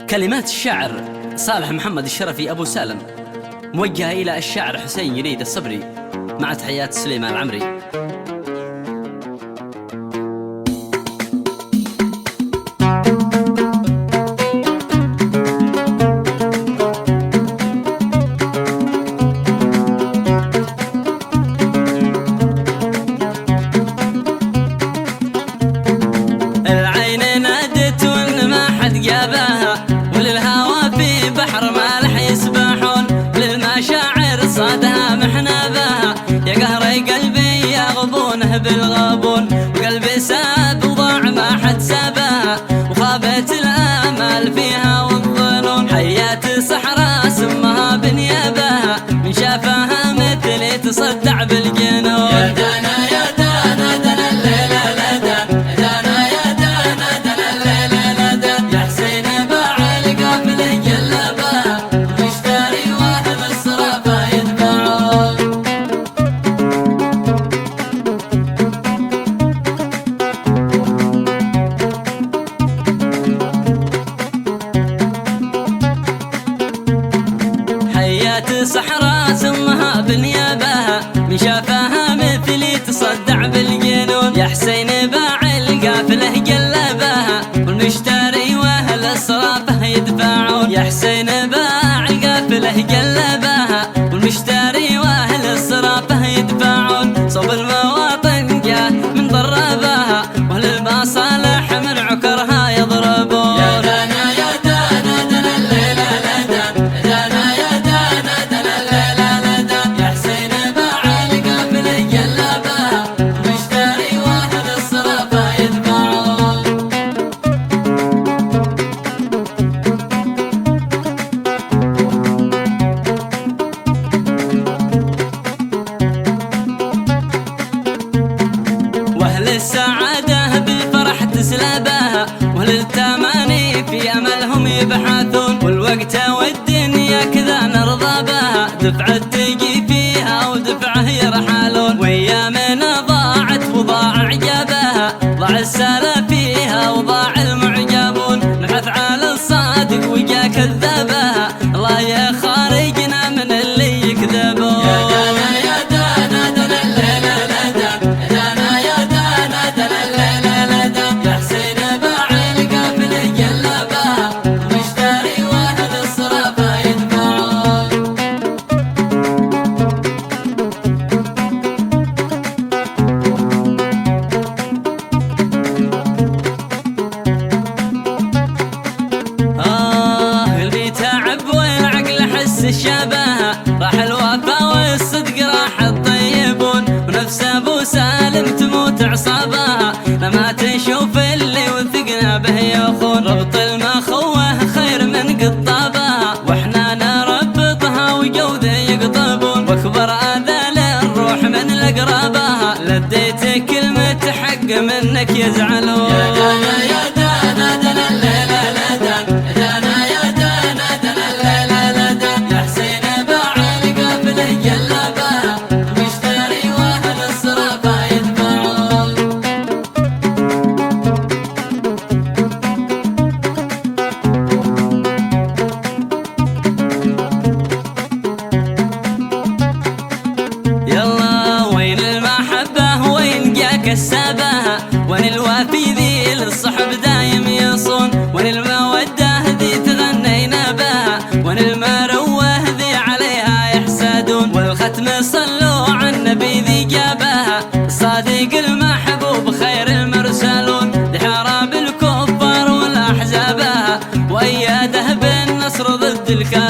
كلمات الشاعر صالح محمد الشرفي أبو سالم، موجهة إلى الشاعر حسين يريد الصبري، مع تحيات سليمان العمري. العين نادت وإن ما حد جابها، وللهوى في بحر مالح يسبحون، للمشاعر صادها محنبها، يا قهر قلبي يغبونه بالغبون، وقلبي ساب وضاع ما حد سابها، وخابت الآمال فيها والظنون، حيات صحراء سمها بنيابها، من شافها مثلي تصدع بالجنون. يا دانا يا دانا دانا الليلة لدان، دانا يا دانا دانا الليلة لدان، يا حسين باع القافله جلبها، ويشتري واهل الصرافة يتبعون. حيات صحراء سمها بنيابها، من شافها مثلي تصدع بالجنون، يا حسين باع القافله قلبها، والمشتري واهل الصرافه يدفعون. يا حسين باع القافله قلبها، والمشتري واهل الصرافه يدفعون، صوب المواطن جاه من ضربها، واهل المصالح من عكرها يضربون. يا دانا يا دانا دانا الليلة لدان، دانا يا دانا دانا الليلة لدان، يا حسين باع القافله قلبها، ومشتري واهل الصرافة يدفعون. واهل السعادة بالفرح تسلبها، واهل التماني في املهم يبحثون، والوقت والدنيا كذا نرضى بها، دفعة تجي فيها ودفعة يرحلون، وايامنا ضاعت وضاع عجبها، ضاع السلا فيها وضاع المعجبون، نبحث على الصادق وجا كذبها، الله يا خارجنا من اللي يكذبون. يا دانا يا دانا دانا الليلة لدان، دانا يا دانا دانا الليلة لدان، يا حسين باع القافله قلبها، ومشتري واهل الصرافة يدفعون. قلبي تعب والعقل حس الشبهة، راح الوفا والصدق راح الطيبون، ونفس ابو سالم تموت عصابها، لما تشوف اللي وثقنا به يخون، ربط المخوه خير من قطابها، واحنا نربطها وجوده يقطبون، واكبر اذى للروح من الاقرابها، لديت كلمة حق منك يزعلون. يا دانا يا دانا دانا الليلة لدان، دانا يا دانا دانا الليلة لدان، يا حسين باع القافله قلبها، ومشتري واهل الصرافة يدفعون. يلا وين المحبة وين جاك السبها، وين الوافي ذي للصحب دايم يصون، وين المودة ذي تغنينا بها، وين المروة ذي عليها يحسدون، والختم صلوا على النبي ذي جابها، الصادق المحبوب خير المرسلون، لحراب الكفار والأحزابها، وأياده بالنصر ضد الكافرين.